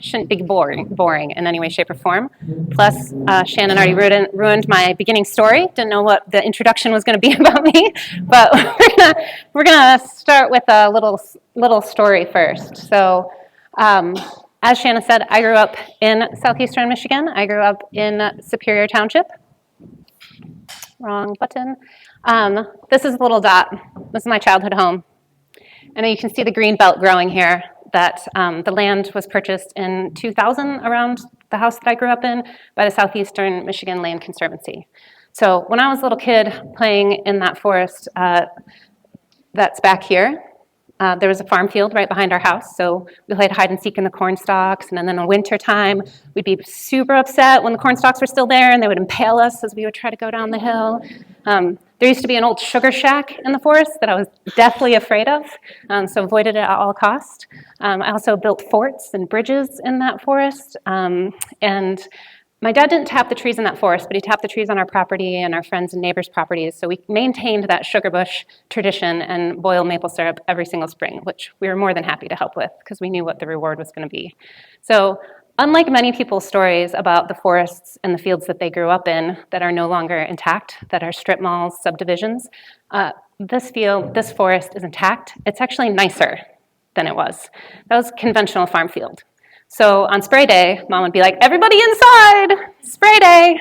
shouldn't be boring in any way, shape, or form. Plus, Shannon already ruined my beginning story. Didn't know what the introduction was going to be about me, but we're gonna start with a little story first. So, as Shannon said, I grew up in southeastern Michigan. I grew up in Superior Township. Wrong button. This is a little dot. This is my childhood home. And you can see the green belt growing here. That the land was purchased in 2000 around the house that I grew up in by the Southeastern Michigan Land Conservancy. So when I was a little kid playing in that forest that's back here, there was a farm field right behind our house. So we played hide and seek in the corn stalks. And then in the winter time, we'd be super upset when the corn stalks were still there and they would impale us as we would try to go down the hill. There used to be an old sugar shack in the forest that I was deathly afraid of, so avoided it at all costs. I also built forts and bridges in that forest. And my dad didn't tap the trees in that forest, but he tapped the trees on our property and our friends' and neighbors' properties. So we maintained that sugar bush tradition and boiled maple syrup every single spring, which we were more than happy to help with because we knew what the reward was going to be. So unlike many people's stories about the forests and the fields that they grew up in that are no longer intact, that are strip malls, subdivisions, this forest is intact. It's actually nicer than it was. That was conventional farm field. So on spray day, Mom would be like, everybody inside, spray day.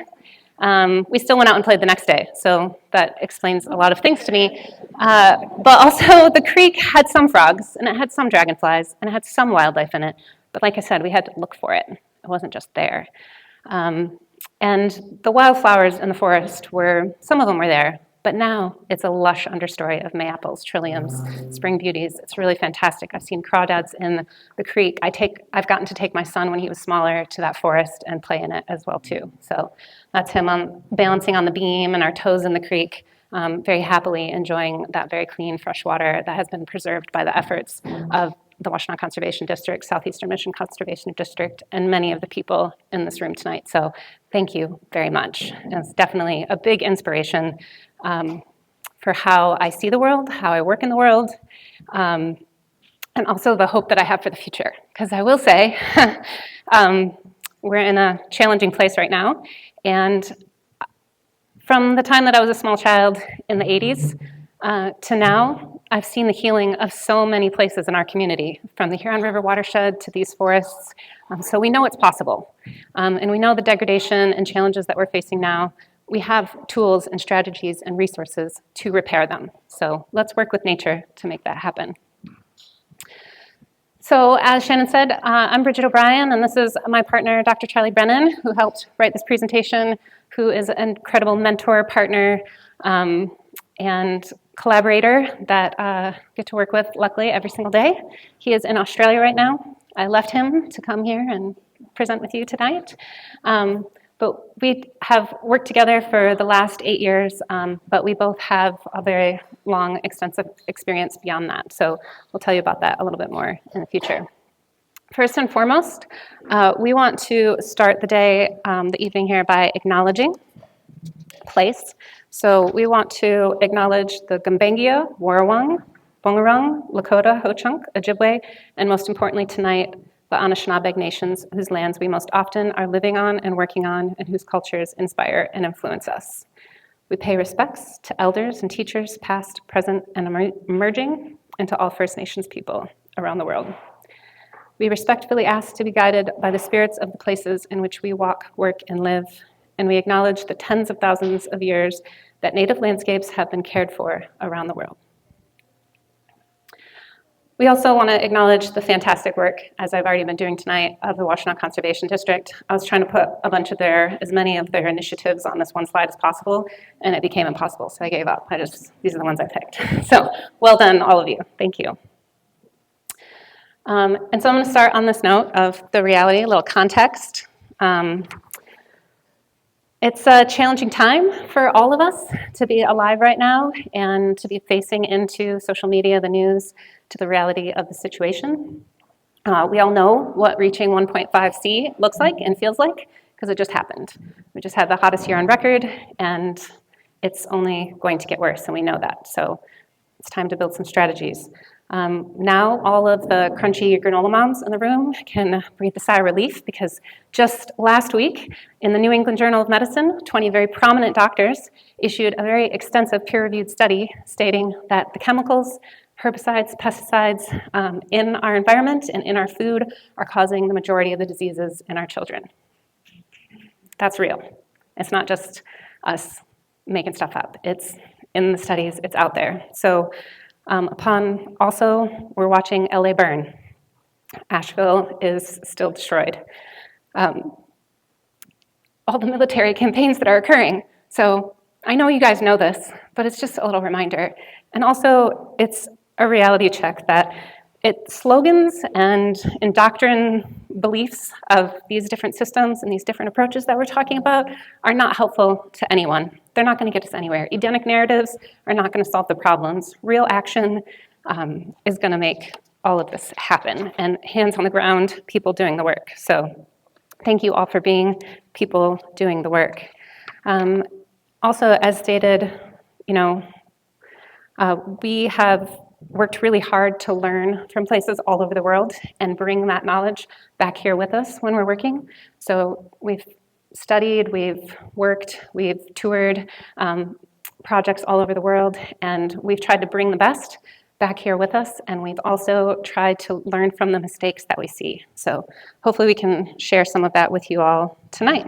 We still went out and played the next day, so that explains a lot of things to me. But also the creek had some frogs, and it had some dragonflies, and it had some wildlife in it. But like I said, we had to look for it. It wasn't just there. And the wildflowers in the forest some of them were there, but now it's a lush understory of mayaples, trilliums, spring beauties. It's really fantastic. I've seen crawdads in the creek. I've gotten to take my son when he was smaller to that forest and play in it as well too. So that's him balancing on the beam and our toes in the creek, very happily enjoying that very clean fresh water that has been preserved by the efforts of the Washtenaw Conservation District, Southeastern Michigan Conservation District, and many of the people in this room tonight. So thank you very much. It's definitely a big inspiration for how I see the world, how I work in the world, and also the hope that I have for the future. Because I will say, we're in a challenging place right now. And from the time that I was a small child in the 80s to now, I've seen the healing of so many places in our community, from the Huron River watershed to these forests. So we know it's possible. And we know the degradation and challenges that we're facing now. We have tools and strategies and resources to repair them. So let's work with nature to make that happen. So as Shannon said, I'm Bridget O'Brien, and this is my partner, Dr. Charlie Brennan, who helped write this presentation, who is an incredible mentor, partner, and collaborator that get to work with, luckily, every single day. He is in Australia right now. I left him to come here and present with you tonight. But we have worked together for the last 8 years, but we both have a very long, extensive experience beyond that. So we'll tell you about that a little bit more in the future. First and foremost, we want to start the day, the evening here, by acknowledging place. So we want to acknowledge the Gumbaynggirr, Warrawong, Bungarong, Lakota, Ho-Chunk, Ojibwe, and most importantly tonight, the Anishinaabe nations whose lands we most often are living on and working on, and whose cultures inspire and influence us. We pay respects to elders and teachers past, present, and emerging, and to all First Nations people around the world. We respectfully ask to be guided by the spirits of the places in which we walk, work, and live, and we acknowledge the tens of thousands of years that native landscapes have been cared for around the world. We also want to acknowledge the fantastic work, as I've already been doing tonight, of the Washtenaw Conservation District. I was trying to put as many of their initiatives on this one slide as possible, and it became impossible, so I gave up. These are the ones I picked. So, well done, all of you. Thank you. And so I'm going to start on this note of the reality, a little context. It's a challenging time for all of us to be alive right now and to be facing into social media, the news, to the reality of the situation. We all know what reaching 1.5C looks like and feels like, because it just happened. We just had the hottest year on record, and it's only going to get worse, and we know that. So it's time to build some strategies. Now all of the crunchy granola moms in the room can breathe a sigh of relief because just last week in the New England Journal of Medicine, 20 very prominent doctors issued a very extensive peer-reviewed study stating that the chemicals, herbicides, pesticides in our environment and in our food are causing the majority of the diseases in our children. That's real. It's not just us making stuff up. It's in the studies, it's out there. So we're watching LA burn. Asheville is still destroyed. All the military campaigns that are occurring. So I know you guys know this, but it's just a little reminder. And also, it's a reality check that slogans and indoctrined beliefs of these different systems and these different approaches that we're talking about are not helpful to anyone. They're not going to get us anywhere. Edenic narratives are not going to solve the problems. Real action is going to make all of this happen, and hands on the ground, people doing the work. So thank you all for being people doing the work. Also, as stated, we have worked really hard to learn from places all over the world and bring that knowledge back here with us when we're working. So we've studied, we've worked, we've toured projects all over the world, and we've tried to bring the best back here with us, and we've also tried to learn from the mistakes that we see. So hopefully we can share some of that with you all tonight.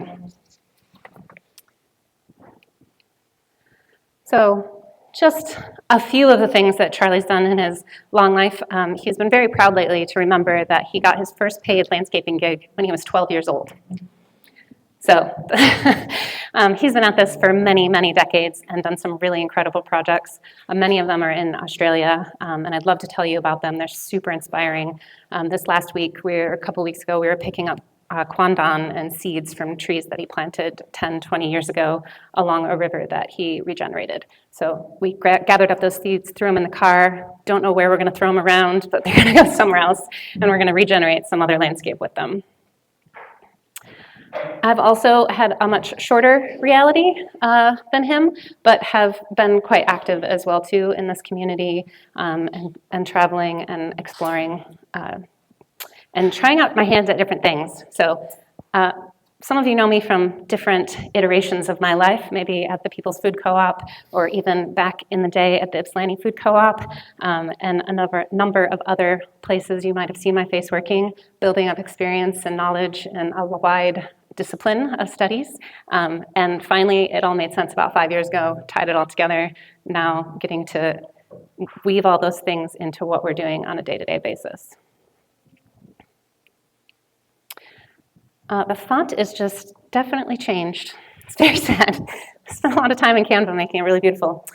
So just a few of the things that Charlie's done in his long life. He's been very proud lately to remember that he got his first paid landscaping gig when he was 12 years old. So he's been at this for many, many decades and done some really incredible projects. Many of them are in Australia, and I'd love to tell you about them. They're super inspiring. This last week, a couple weeks ago, we were picking up quandon and seeds from trees that he planted 10, 20 years ago along a river that he regenerated. So we gathered up those seeds, threw them in the car, don't know where we're going to throw them around, but they're going to go somewhere else, and we're going to regenerate some other landscape with them. I've also had a much shorter reality than him, but have been quite active as well too in this community and traveling and exploring and trying out my hands at different things. So some of you know me from different iterations of my life, maybe at the People's Food Co-op or even back in the day at the Ypsilanti Food Co-op and a number of other places you might have seen my face working, building up experience and knowledge and a wide discipline of studies. And finally, it all made sense about 5 years ago, tied it all together, now getting to weave all those things into what we're doing on a day-to-day basis. The font is just definitely changed. It's very sad. I spent a lot of time in Canva making it really beautiful.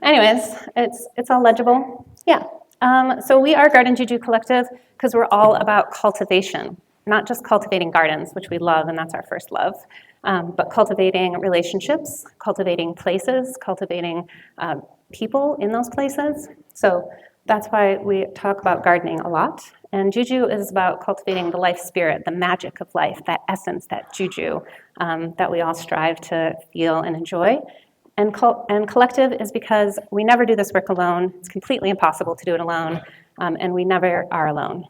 Anyways, it's all legible. Yeah. So we are Garden Juju Collective because we're all about cultivation, not just cultivating gardens, which we love, and that's our first love, but cultivating relationships, cultivating places, cultivating people in those places. So that's why we talk about gardening a lot. And Juju is about cultivating the life spirit, the magic of life, that essence, that Juju that we all strive to feel and enjoy. And collective is because we never do this work alone. It's completely impossible to do it alone, and we never are alone.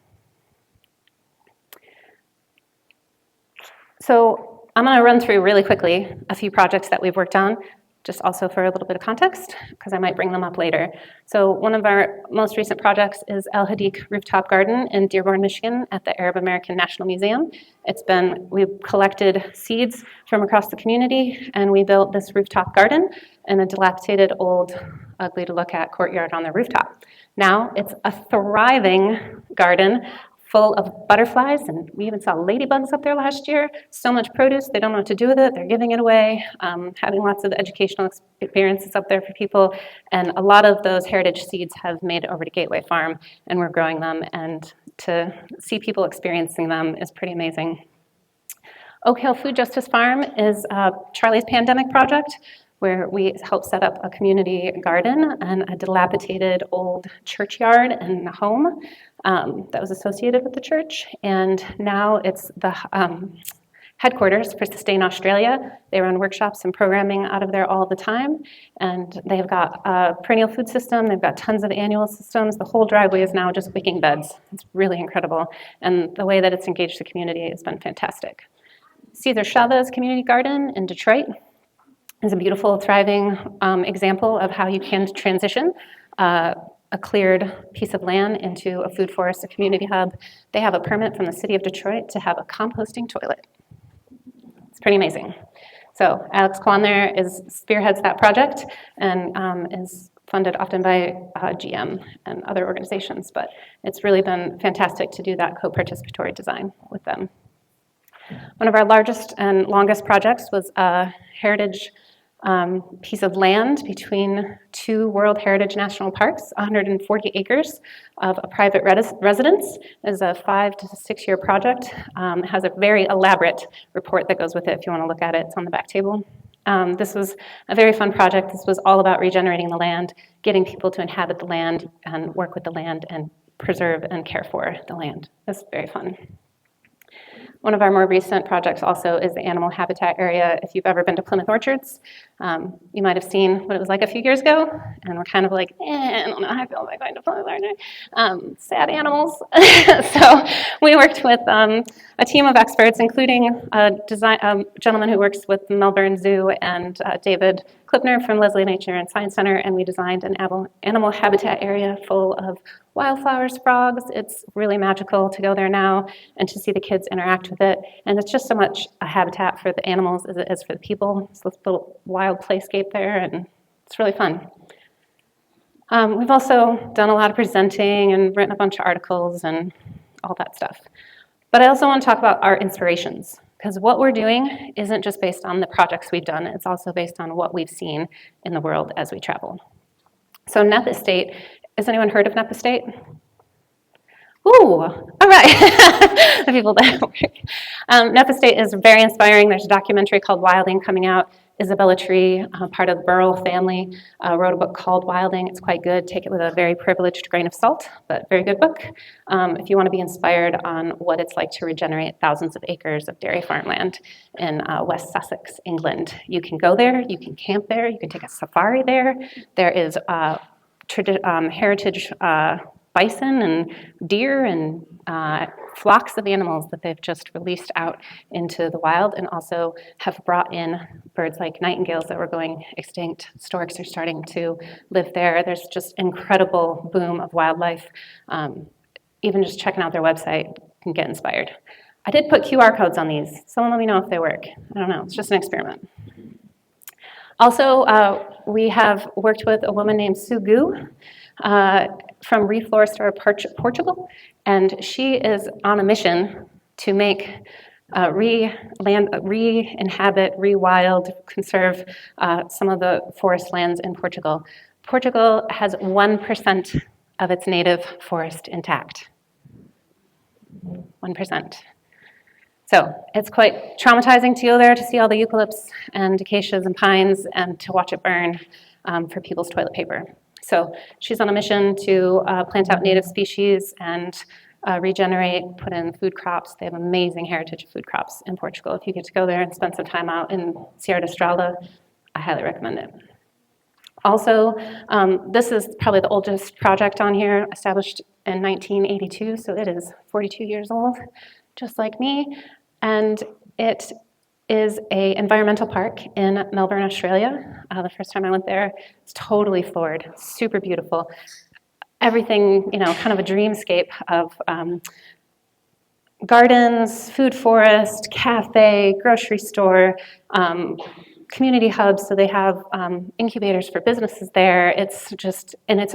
So I'm going to run through really quickly a few projects that we've worked on, just also for a little bit of context, because I might bring them up later. So one of our most recent projects is El Hadik Rooftop Garden in Dearborn, Michigan at the Arab American National Museum. We've collected seeds from across the community, and we built this rooftop garden in a dilapidated, old, ugly to look at courtyard on the rooftop. Now it's a thriving garden full of butterflies, and we even saw ladybugs up there last year. So much produce, they don't know what to do with it. They're giving it away, having lots of educational experiences up there for people. And a lot of those heritage seeds have made it over to Gateway Farm, and we're growing them. And to see people experiencing them is pretty amazing. Oak Hill Food Justice Farm is Charlie's pandemic project, where we helped set up a community garden and a dilapidated old churchyard and a home that was associated with the church. And now it's the headquarters for Sustain Australia. They run workshops and programming out of there all the time. And they've got a perennial food system. They've got tons of annual systems. The whole driveway is now just wicking beds. It's really incredible. And the way that it's engaged the community has been fantastic. Cesar Chavez Community Garden in Detroit is a beautiful, thriving example of how you can transition a cleared piece of land into a food forest, a community hub. They have a permit from the city of Detroit to have a composting toilet. It's pretty amazing. So Alex Kwan there spearheads that project and is funded often by GM and other organizations, but it's really been fantastic to do that co-participatory design with them. One of our largest and longest projects was a heritage piece of land between two World Heritage National Parks, 140 acres of a private residence. It's a 5 to 6 year project. It has a very elaborate report that goes with it if you want to look at it. It's on the back table. This was a very fun project. This was all about regenerating the land, getting people to inhabit the land and work with the land and preserve and care for the land. It's very fun. One of our more recent projects also is the animal habitat area. If you've ever been to Plymouth Orchards, you might have seen what it was like a few years ago, and we're kind of like, I don't know how I feel about going to Plymouth Orchards. Sad animals. So we worked with a team of experts, including a gentleman who works with the Melbourne Zoo and David Klipner from Leslie Nature and Science Center, and we designed an animal habitat area full of wildflowers, frogs. It's really magical to go there now and to see the kids interact with it. And it's just so much a habitat for the animals as it is for the people. It's this little wild playscape there, and it's really fun. We've also done a lot of presenting and written a bunch of articles and all that stuff. But I also want to talk about our inspirations, because what we're doing isn't just based on the projects we've done, it's also based on what we've seen in the world as we travel. So Neff Estate, has anyone heard of Neff Estate? Ooh, all right. The people that work. Neff Estate is very inspiring. There's a documentary called Wilding coming out. Isabella Tree, part of the Burrell family, wrote a book called Wilding. It's quite good. Take it with a very privileged grain of salt, but very good book. If you want to be inspired on what it's like to regenerate thousands of acres of dairy farmland in West Sussex, England. You can go there, you can camp there, you can take a safari there. There is heritage bison and deer and flocks of animals that they've just released out into the wild, and also have brought in birds like nightingales that were going extinct. Storks are starting to live there. There's just incredible boom of wildlife. Even just checking out their website can get inspired. I did put QR codes on these. Someone let me know if they work. I don't know, it's just an experiment. Also, we have worked with a woman named Sue Gu from Reflorestar, Portugal, and she is on a mission to make re-inhabit, rewild, conserve some of the forest lands in Portugal. Portugal has 1% of its native forest intact. 1%. So it's quite traumatizing to go there to see all the eucalypts and acacias and pines and to watch it burn for people's toilet paper. So she's on a mission to plant out native species and regenerate, put in food crops. They have amazing heritage of food crops in Portugal. If you get to go there and spend some time out in Sierra da Estrada, I highly recommend it. Also, this is probably the oldest project on here, established in 1982, so it is 42 years old, just like me. And it is an environmental park in Melbourne, Australia. The first time I went there, it's totally floored, super beautiful. Everything, kind of a dreamscape of gardens, food forest, cafe, grocery store, community hubs. So they have incubators for businesses there. It's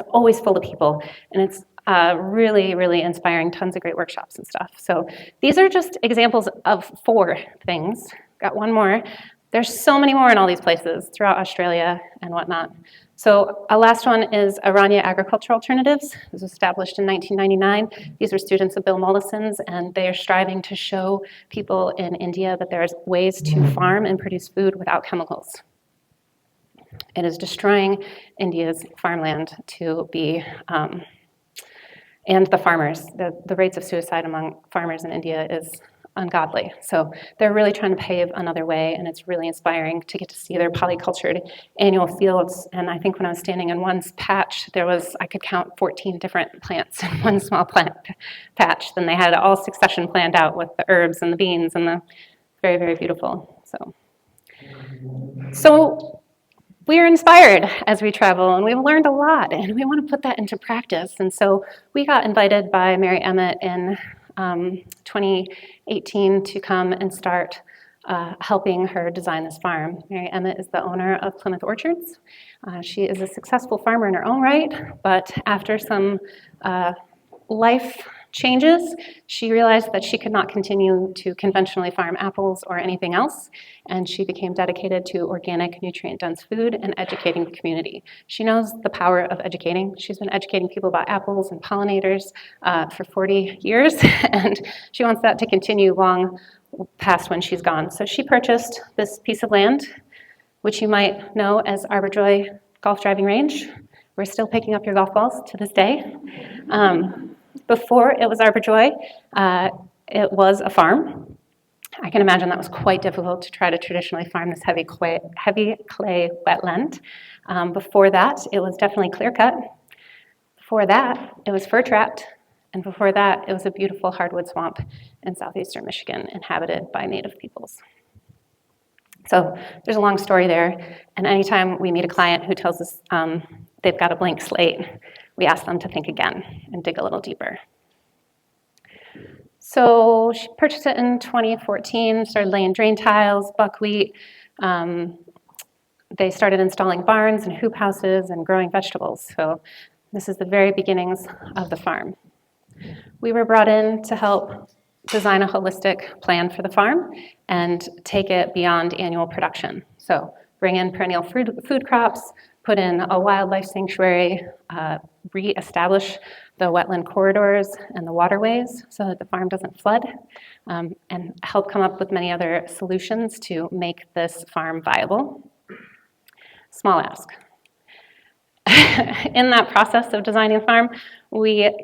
always full of people. And it's really, really inspiring, tons of great workshops and stuff. So these are just examples of 4 things. Got one more. There's so many more in all these places throughout Australia and whatnot. So a last one is Aranya Agricultural Alternatives. It was established in 1999. These are students of Bill Mollison's, and they are striving to show people in India that there's ways to farm and produce food without chemicals. It is destroying India's farmland to be, and the farmers. The rates of suicide among farmers in India is ungodly. So they're really trying to pave another way, and it's really inspiring to get to see their polycultured annual fields. And I think when I was standing in one patch, I could count 14 different plants in one small plant patch. Then they had all succession planned out with the herbs and the beans and the very, very beautiful. So we are inspired as we travel, and we've learned a lot, and we want to put that into practice. And so we got invited by Mary Emmett in 2018 to come and start helping her design this farm. Mary Emmett is the owner of Plymouth Orchards. She is a successful farmer in her own right, but after some life changes, she realized that she could not continue to conventionally farm apples or anything else, and she became dedicated to organic, nutrient-dense food and educating the community. She knows the power of educating. She's been educating people about apples and pollinators for 40 years, and she wants that to continue long past when she's gone. So she purchased this piece of land, which you might know as Arbor Joy Golf Driving Range. We're still picking up your golf balls to this day. Before it was Arbor Joy, it was a farm. I can imagine that was quite difficult to try to traditionally farm this heavy clay wetland. Before that, it was definitely clear cut. Before that, it was fur trapped. And before that, it was a beautiful hardwood swamp in southeastern Michigan inhabited by native peoples. So there's a long story there. And anytime we meet a client who tells us they've got a blank slate, we ask them to think again and dig a little deeper. So she purchased it in 2014, started laying drain tiles, buckwheat. They started installing barns and hoop houses and growing vegetables. So this is the very beginnings of the farm. We were brought in to help design a holistic plan for the farm and take it beyond annual production. So bring in perennial food crops, put in a wildlife sanctuary, re-establish the wetland corridors and the waterways so that the farm doesn't flood, and help come up with many other solutions to make this farm viable. Small ask. In that process of designing the farm, we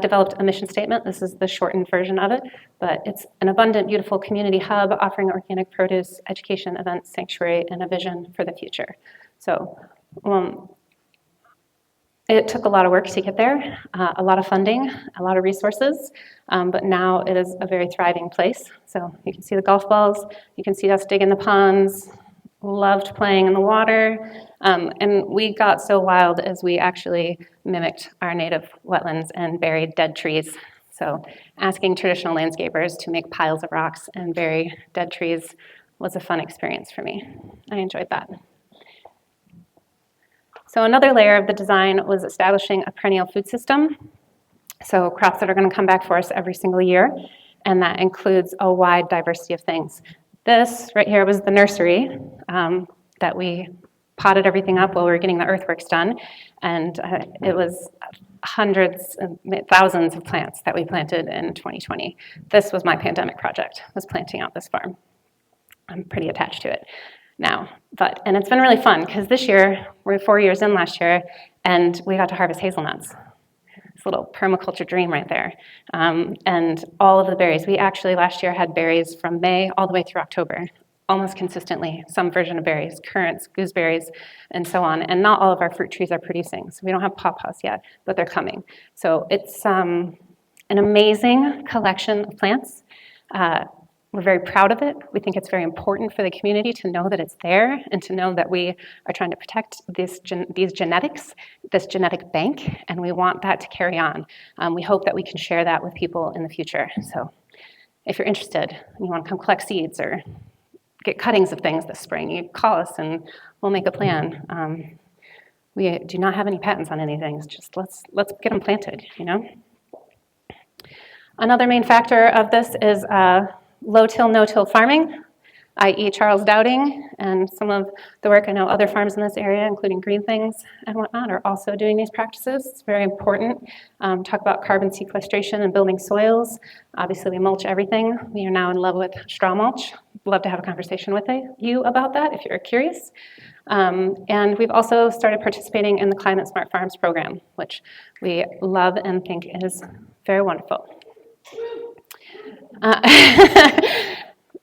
developed a mission statement. This is the shortened version of it, but it's an abundant, beautiful community hub offering organic produce, education, events, sanctuary, and a vision for the future. So it took a lot of work to get there, a lot of funding, a lot of resources, but now it is a very thriving place. So you can see the golf balls, you can see us digging the ponds, loved playing in the water, and we got so wild as we actually mimicked our native wetlands and buried dead trees. So asking traditional landscapers to make piles of rocks and bury dead trees was a fun experience for me. I enjoyed that. So another layer of the design was establishing a perennial food system. So crops that are going to come back for us every single year, and that includes a wide diversity of things. This right here was the nursery that we potted everything up while we were getting the earthworks done, and it was hundreds and thousands of plants that we planted in 2020. This was my pandemic project, was planting out this farm. I'm pretty attached to it now, and it's been really fun because this year, we're 4 years in last year, and we got to harvest hazelnuts. This little permaculture dream right there. And all of the berries. We actually last year had berries from May all the way through October, almost consistently, some version of berries, currants, gooseberries, and so on. And not all of our fruit trees are producing, so we don't have pawpaws yet, but they're coming. So it's an amazing collection of plants. We're very proud of it. We think it's very important for the community to know that it's there and to know that we are trying to protect these genetics, this genetic bank, and we want that to carry on. We hope that we can share that with people in the future. So if you're interested and you want to come collect seeds or get cuttings of things this spring, you call us and we'll make a plan. We do not have any patents on anything. It's just let's get them planted, you know? Another main factor of this is low-till, no-till farming, i.e. Charles Dowding, and some of the work I know other farms in this area, including Green Things and whatnot, are also doing these practices. It's very important. Talk about carbon sequestration and building soils. Obviously, we mulch everything. We are now in love with straw mulch. Love to have a conversation with you about that if you're curious. And we've also started participating in the Climate Smart Farms program, which we love and think is very wonderful.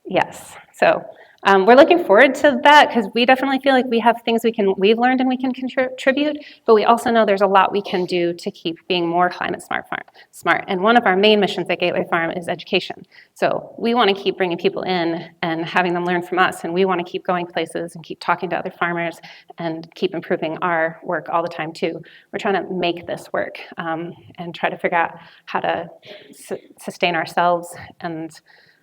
Yes, so we're looking forward to that because we definitely feel like we have things we've learned and we can contribute, but we also know there's a lot we can do to keep being more climate smart. And one of our main missions at Gateway Farm is education. So we want to keep bringing people in and having them learn from us, and we want to keep going places and keep talking to other farmers and keep improving our work all the time too. We're trying to make this work and try to figure out how to sustain ourselves and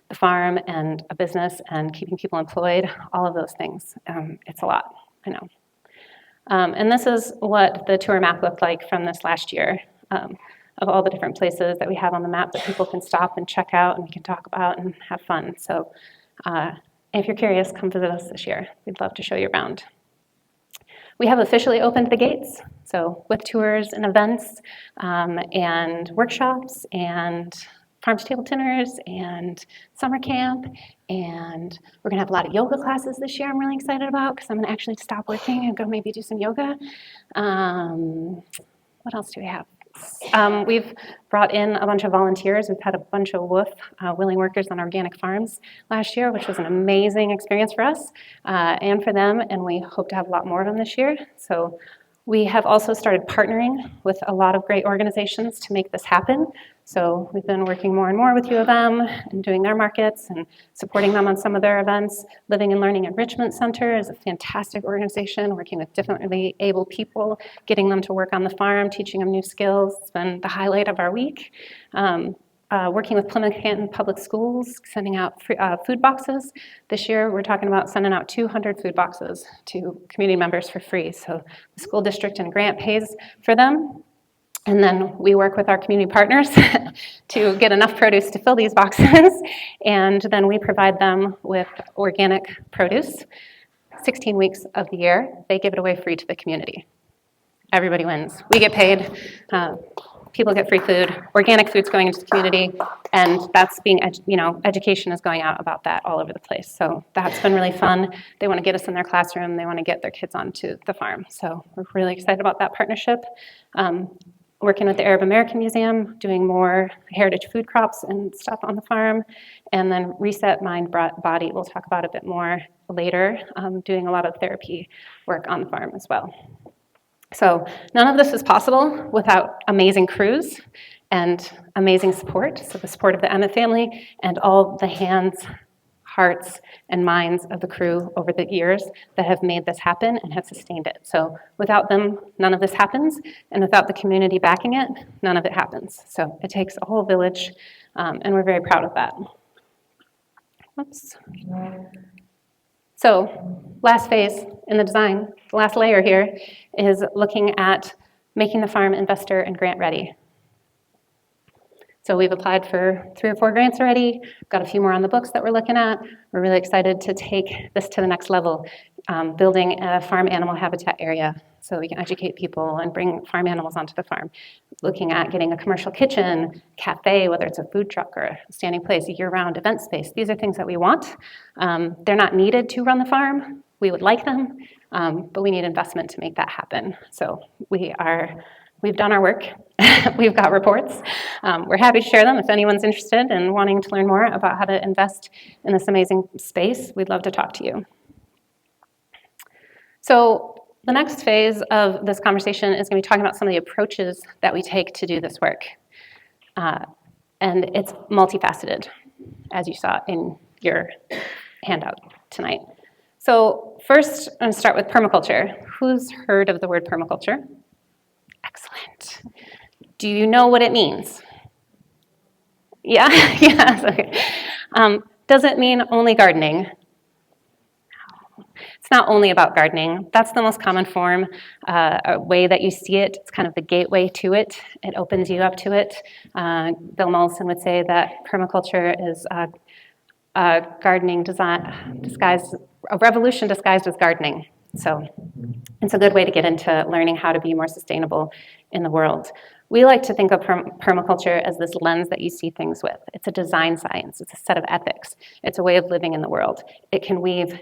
the farm and a business and keeping people employed, all of those things. It's a lot, I know. And this is what the tour map looked like from this last year, of all the different places that we have on the map that people can stop and check out and we can talk about and have fun. So if you're curious, come visit us this year. We'd love to show you around. We have officially opened the gates, so with tours and events and workshops and farm-to-table dinners and summer camp, and we're gonna have a lot of yoga classes this year I'm really excited about because I'm gonna actually stop working and go maybe do some yoga. What else do we have? We've brought in a bunch of volunteers. We've had a bunch of willing workers on organic farms last year, which was an amazing experience for us and for them, and we hope to have a lot more of them this year. So we have also started partnering with a lot of great organizations to make this happen. So we've been working more and more with U of M and doing their markets and supporting them on some of their events. Living and Learning Enrichment Center is a fantastic organization working with differently able people, getting them to work on the farm, teaching them new skills. It's been the highlight of our week. Working with Plymouth Canton Public Schools, sending out food boxes. This year, we're talking about sending out 200 food boxes to community members for free. So the school district and grant pays for them. And then we work with our community partners to get enough produce to fill these boxes. And then we provide them with organic produce 16 weeks of the year. They give it away free to the community. Everybody wins. We get paid. People get free food, organic food's going into the community, and that's being, education is going out about that all over the place. So that's been really fun. They want to get us in their classroom. They want to get their kids onto the farm. So we're really excited about that partnership. Working with the Arab American Museum, doing more heritage food crops and stuff on the farm, and then Reset Mind Body, we'll talk about a bit more later, doing a lot of therapy work on the farm as well. So none of this is possible without amazing crews and amazing support. So the support of the Emmett family and all the hands, hearts, and minds of the crew over the years that have made this happen and have sustained it. So without them, none of this happens. And without the community backing it, none of it happens. So it takes a whole village, and we're very proud of that. Whoops. So last phase in the design, the last layer here is looking at making the farm investor and grant ready. So we've applied for 3 or 4 grants already, got a few more on the books that we're looking at. We're really excited to take this to the next level, building a farm animal habitat area so we can educate people and bring farm animals onto the farm. Looking at getting a commercial kitchen, cafe, whether it's a food truck or a standing place, a year-round event space. These are things that we want. They're not needed to run the farm. We would like them, but we need investment to make that happen. So we've done our work. We've got reports. We're happy to share them if anyone's interested and wanting to learn more about how to invest in this amazing space. We'd love to talk to you. So the next phase of this conversation is going to be talking about some of the approaches that we take to do this work. And it's multifaceted, as you saw in your handout tonight. So first, I'm going to start with permaculture. Who's heard of the word permaculture? Excellent. Do you know what it means? Yeah? Yes, okay. Does it mean only gardening? No. It's not only about gardening. That's the most common form, a way that you see it. It's kind of the gateway to it. It opens you up to it. Bill Mollison would say that permaculture is gardening design disguised, a revolution disguised as gardening. So it's a good way to get into learning how to be more sustainable in the world. We like to think of permaculture as this lens that you see things with. It's a design science. It's a set of ethics. It's a way of living in the world. It can weave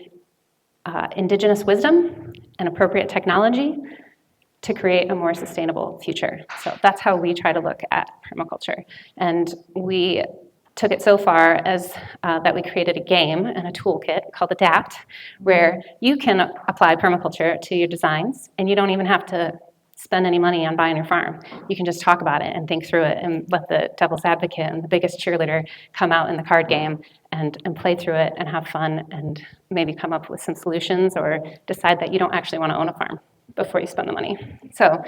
indigenous wisdom and appropriate technology to create a more sustainable future. So that's how we try to look at permaculture. And we took it so far as that we created a game and a toolkit called Adapt, where you can apply permaculture to your designs, and you don't even have to spend any money on buying your farm. You can just talk about it and think through it and let the devil's advocate and the biggest cheerleader come out in the card game and play through it and have fun and maybe come up with some solutions or decide that you don't actually want to own a farm before you spend the money. So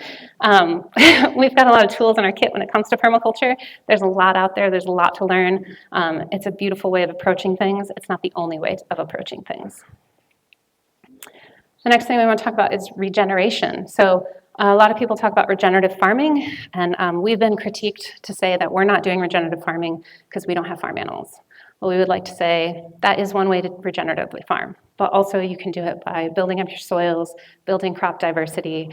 we've got a lot of tools in our kit when it comes to permaculture. There's a lot out there. There's a lot to learn. It's a beautiful way of approaching things. It's not the only way of approaching things. The next thing we want to talk about is regeneration. So a lot of people talk about regenerative farming, and we've been critiqued to say that we're not doing regenerative farming because we don't have farm animals. Well, we would like to say that is one way to regeneratively farm, but also you can do it by building up your soils, building crop diversity,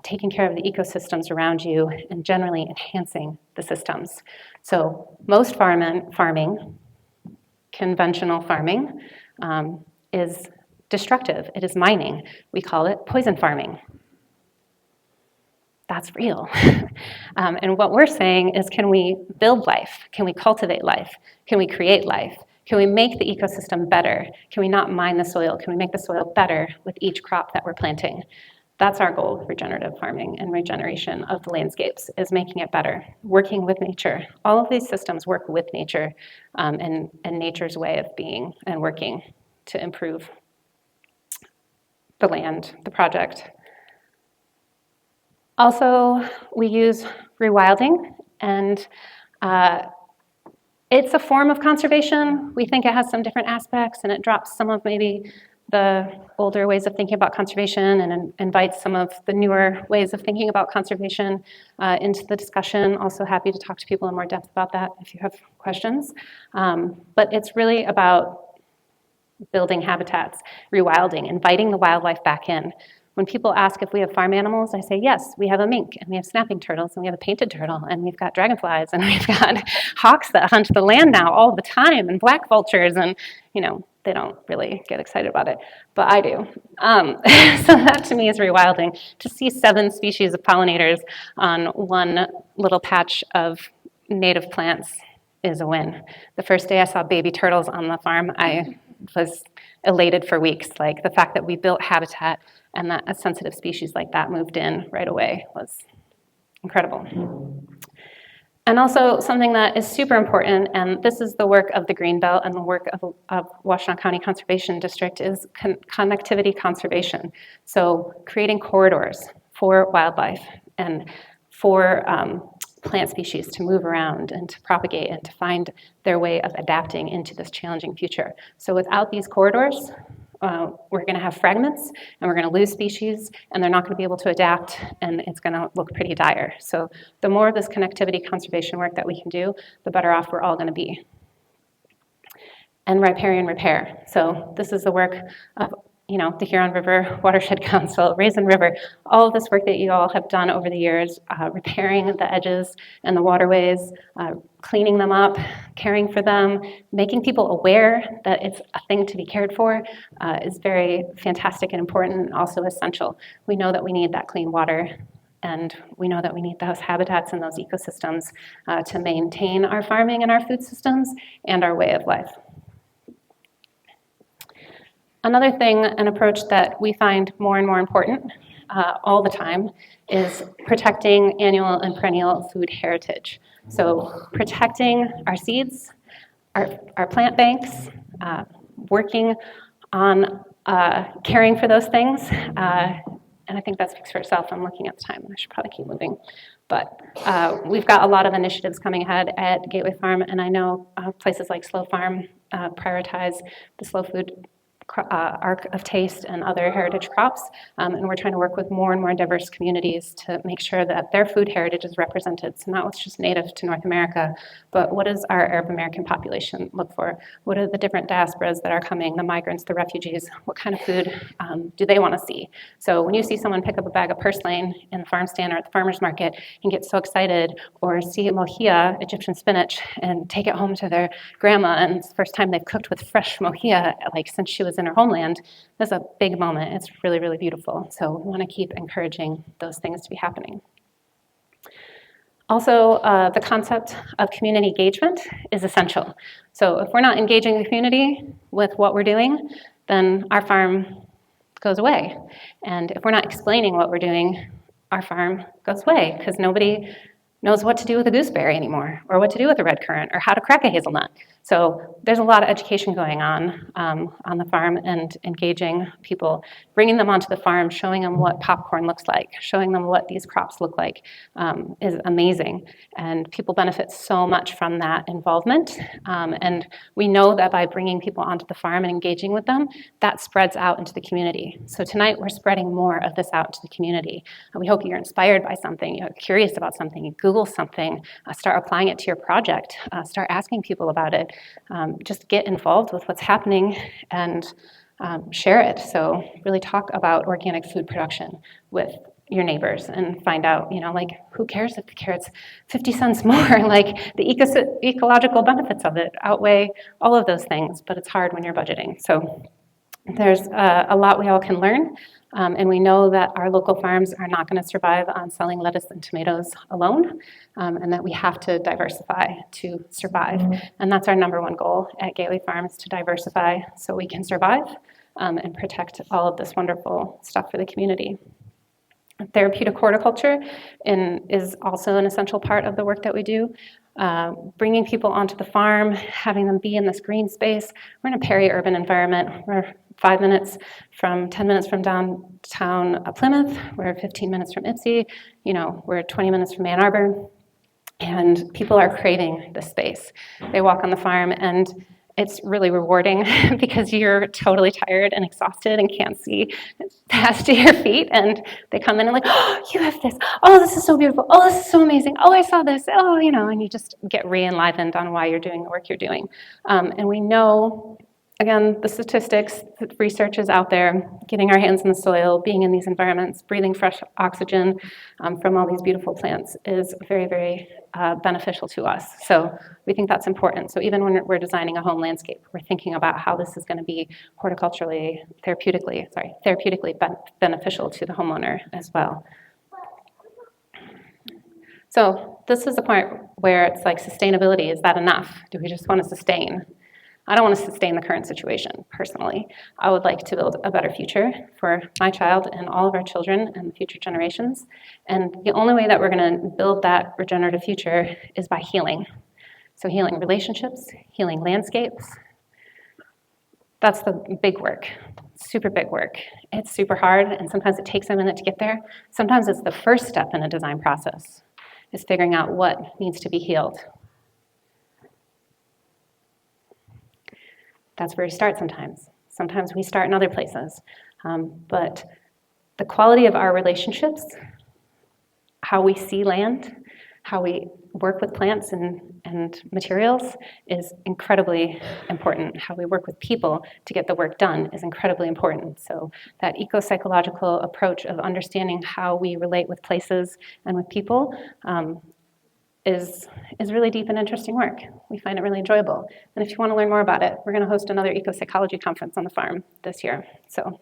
taking care of the ecosystems around you, and generally enhancing the systems. So most farming, conventional farming, is destructive. It is mining. We call it poison farming. That's real. And what we're saying is, can we build life? Can we cultivate life? Can we create life? Can we make the ecosystem better? Can we not mine the soil? Can we make the soil better with each crop that we're planting? That's our goal with regenerative farming and regeneration of the landscapes, is making it better, working with nature. All of these systems work with nature and nature's way of being and working to improve the land, the project. Also, we use rewilding, and it's a form of conservation. We think it has some different aspects, and it drops some of maybe the older ways of thinking about conservation and invites some of the newer ways of thinking about conservation into the discussion. Also happy to talk to people in more depth about that if you have questions. But it's really about building habitats, rewilding, inviting the wildlife back in. When people ask if we have farm animals, I say, yes, we have a mink, and we have snapping turtles, and we have a painted turtle, and we've got dragonflies, and we've got hawks that hunt the land now all the time, and black vultures, and, they don't really get excited about it, but I do. So that to me is rewilding. To see 7 species of pollinators on one little patch of native plants is a win. The first day I saw baby turtles on the farm, I was elated for weeks. Like, the fact that we built habitat and that a sensitive species like that moved in right away was incredible. And also something that is super important, and this is the work of the Greenbelt and the work of Washtenaw County Conservation District, is connectivity conservation. So creating corridors for wildlife and for plant species to move around and to propagate and to find their way of adapting into this challenging future. So without these corridors, we're going to have fragments, and we're going to lose species, and they're not going to be able to adapt, and it's going to look pretty dire. So the more of this connectivity conservation work that we can do, the better off we're all going to be. And Riparian repair. So this is the work of the Huron River Watershed Council, Raisin River, all of this work that you all have done over the years, repairing the edges and the waterways, cleaning them up, caring for them, making people aware that it's a thing to be cared for is very fantastic and important, and also essential. We know that we need that clean water, and we know that we need those habitats and those ecosystems to maintain our farming and our food systems and our way of life. Another thing, an approach that we find more and more important all the time, is protecting annual and perennial food heritage. So protecting our seeds, our plant banks, working on caring for those things. And I think that speaks for itself. I'm looking at the time. I should probably keep moving. But we've got a lot of initiatives coming ahead at Gateway Farm, and I know places like Slow Farm prioritize the slow food arc of taste and other heritage crops, and we're trying to work with more and more diverse communities to make sure that their food heritage is represented. So not what's just native to North America, but what does our Arab American population look for? What are the different diasporas that are coming, the migrants, the refugees? What kind of food do they want to see? So when you see someone pick up a bag of purslane in the farm stand or at the farmer's market and get so excited, or see mohia, Egyptian spinach, and take it home to their grandma, and it's the first time they've cooked with fresh mohia since she was in her homeland, that's a big moment. It's really, really beautiful. So we want to keep encouraging those things to be happening. Also, the concept of community engagement is essential. So if we're not engaging the community with what we're doing, then our farm goes away. And if we're not explaining what we're doing, our farm goes away because nobody knows what to do with a gooseberry anymore, or what to do with a red currant, or how to crack a hazelnut. So there's a lot of education going on the farm, and engaging people, bringing them onto the farm, showing them what popcorn looks like, showing them what these crops look like is amazing. And people benefit so much from that involvement. And we know that by bringing people onto the farm and engaging with them, that spreads out into the community. So tonight we're spreading more of this out to the community. We hope you're inspired by something, you're curious about something, you Google something, start applying it to your project, start asking people about it. Just get involved with what's happening and share it. So really talk about organic food production with your neighbors and find out, like, who cares if the carrot's 50 cents more? Like, the ecological benefits of it outweigh all of those things, but it's hard when you're budgeting. So there's a lot we all can learn. And we know that our local farms are not going to survive on selling lettuce and tomatoes alone, and that we have to diversify to survive. And that's our number one goal at Gateway Farms, to diversify so we can survive and protect all of this wonderful stuff for the community. Therapeutic horticulture is also an essential part of the work that we do. Bringing people onto the farm, having them be in this green space. We're in a peri-urban environment. We're 10 minutes from downtown Plymouth. We're 15 minutes from Ipsy. We're 20 minutes from Ann Arbor. And people are craving this space. They walk on the farm, and it's really rewarding because you're totally tired and exhausted and can't see past your feet, and they come in and like, oh, you have this. Oh, this is so beautiful. Oh, this is so amazing. Oh, I saw this. Oh, and you just get re-enlivened on why you're doing the work you're doing. And we know, again, the statistics, the research is out there, getting our hands in the soil, being in these environments, breathing fresh oxygen from all these beautiful plants is very, very beneficial to us. So we think that's important. So even when we're designing a home landscape, we're thinking about how this is going to be therapeutically beneficial to the homeowner as well. So this is the point where it's like, sustainability, is that enough? Do we just want to sustain? I don't want to sustain the current situation, personally. I would like to build a better future for my child and all of our children and the future generations. And the only way that we're going to build that regenerative future is by healing. So healing relationships, healing landscapes. That's the big work, super big work. It's super hard, and sometimes it takes a minute to get there. Sometimes it's the first step in a design process, is figuring out what needs to be healed. That's where we start sometimes. Sometimes we start in other places. But the quality of our relationships, how we see land, how we work with plants and materials is incredibly important. How we work with people to get the work done is incredibly important. So that ecopsychological approach of understanding how we relate with places and with people is really deep and interesting work. We find it really enjoyable. And if you want to learn more about it, we're going to host another Ecopsychology conference on the farm this year. So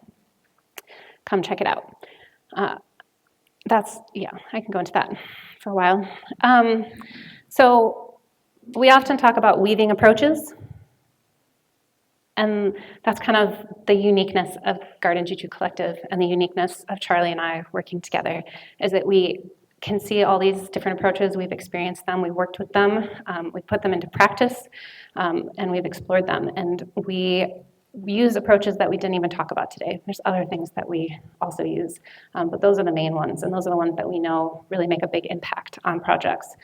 come check it out. I can go into that for a while. So we often talk about weaving approaches. And that's kind of the uniqueness of Garden Juju Collective and the uniqueness of Charlie and I working together, is that we can see all these different approaches. We've experienced them, we've worked with them, we've put them into practice, and we've explored them. And we use approaches that we didn't even talk about today. There's other things that we also use, but those are the main ones, and those are the ones that we know really make a big impact on projects.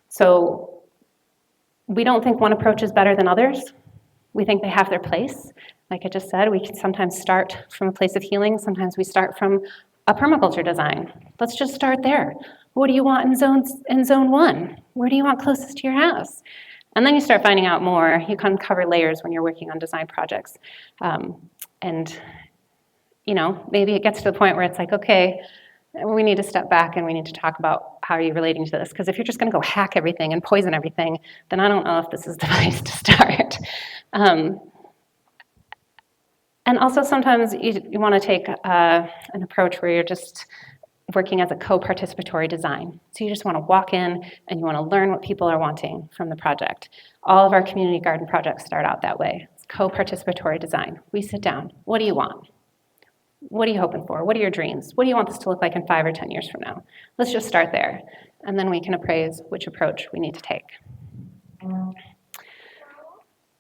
So we don't think one approach is better than others. We think they have their place. Like I just said, we can sometimes start from a place of healing, sometimes we start from a permaculture design. Let's just start there. What do you want in zone 1? Where do you want closest to your house? And then you start finding out more. You can cover layers when you're working on design projects. And maybe it gets to the point where it's like, okay, we need to step back and we need to talk about how are you relating to this? Because if you're just going to go hack everything and poison everything, then I don't know if this is the place to start. And also sometimes you want to take an approach where you're just working as a co-participatory design. So you just want to walk in and you want to learn what people are wanting from the project. All of our community garden projects start out that way. It's co-participatory design. We sit down. What do you want? What are you hoping for? What are your dreams? What do you want this to look like in 5 or 10 years from now? Let's just start there. And then we can appraise which approach we need to take.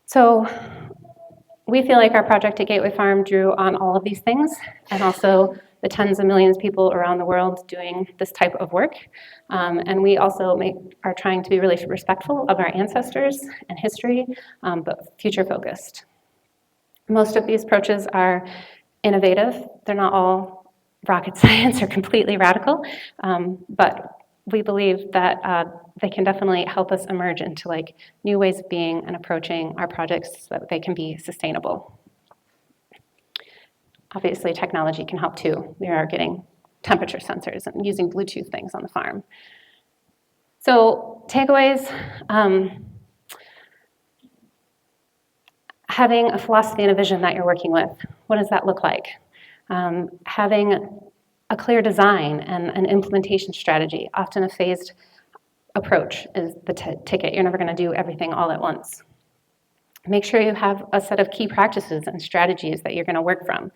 So we feel like our project at Gateway Farm drew on all of these things, and also the tens of millions of people around the world doing this type of work. And we also are trying to be really respectful of our ancestors and history, but future focused. Most of these approaches are innovative. They're not all rocket science or completely radical, but we believe that they can definitely help us emerge into like new ways of being and approaching our projects so that they can be sustainable. Obviously, technology can help too. We are getting temperature sensors and using Bluetooth things on the farm. So takeaways, having a philosophy and a vision that you're working with. What does that look like? Having a clear design and an implementation strategy. Often a phased approach is the ticket. You're never going to do everything all at once. Make sure you have a set of key practices and strategies that you're going to work from.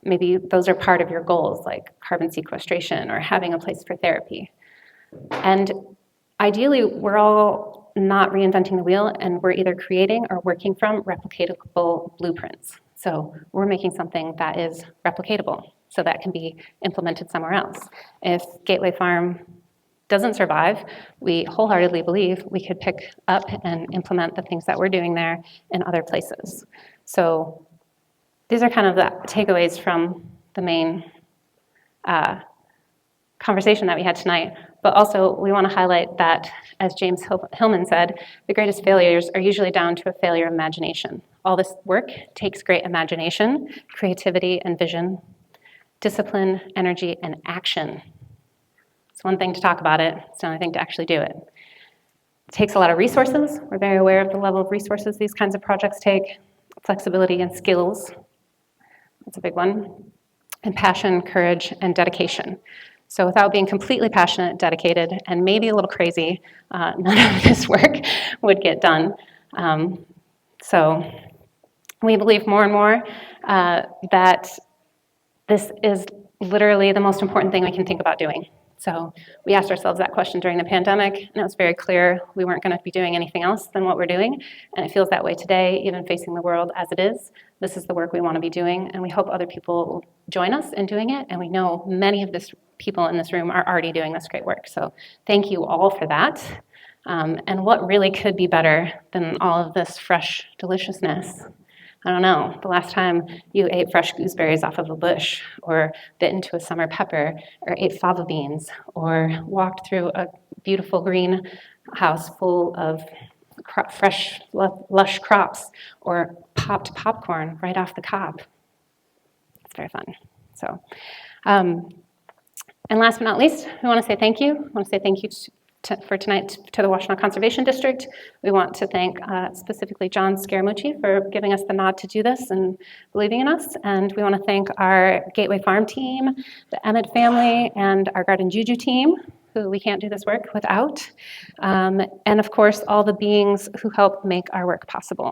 Maybe those are part of your goals, like carbon sequestration or having a place for therapy. And ideally, we're all not reinventing the wheel, and we're either creating or working from replicatable blueprints. So we're making something that is replicatable, so that can be implemented somewhere else. If Gateway Farm doesn't survive, we wholeheartedly believe we could pick up and implement the things that we're doing there in other places. So these are kind of the takeaways from the main conversation that we had tonight. But also, we want to highlight that, as James Hillman said, the greatest failures are usually down to a failure of imagination. All this work takes great imagination, creativity, and vision, discipline, energy, and action. It's one thing to talk about it, it's another thing to actually do it. It takes a lot of resources. We're very aware of the level of resources these kinds of projects take, flexibility and skills. That's a big one. And passion, courage, and dedication. So without being completely passionate, dedicated, and maybe a little crazy, none of this work would get done. So we believe more and more that this is literally the most important thing we can think about doing. So we asked ourselves that question during the pandemic, and it was very clear we weren't going to be doing anything else than what we're doing, and it feels that way today, even facing the world as it is. This is the work we want to be doing, and we hope other people will join us in doing it, and we know many of this people in this room are already doing this great work. So thank you all for that. And what really could be better than all of this fresh deliciousness? I don't know, the last time you ate fresh gooseberries off of a bush, or bit into a summer pepper, or ate fava beans, or walked through a beautiful greenhouse full of fresh, lush crops, or popped popcorn right off the cob. It's very fun. So, and last but not least, we want to say thank you. We want to say thank you for tonight to the Washtenaw Conservation District. We want to thank specifically John Scaramucci for giving us the nod to do this and believing in us. And we want to thank our Gateway Farm team, the Emmett family, and our Garden Juju team, who we can't do this work without. And of course, all the beings who help make our work possible.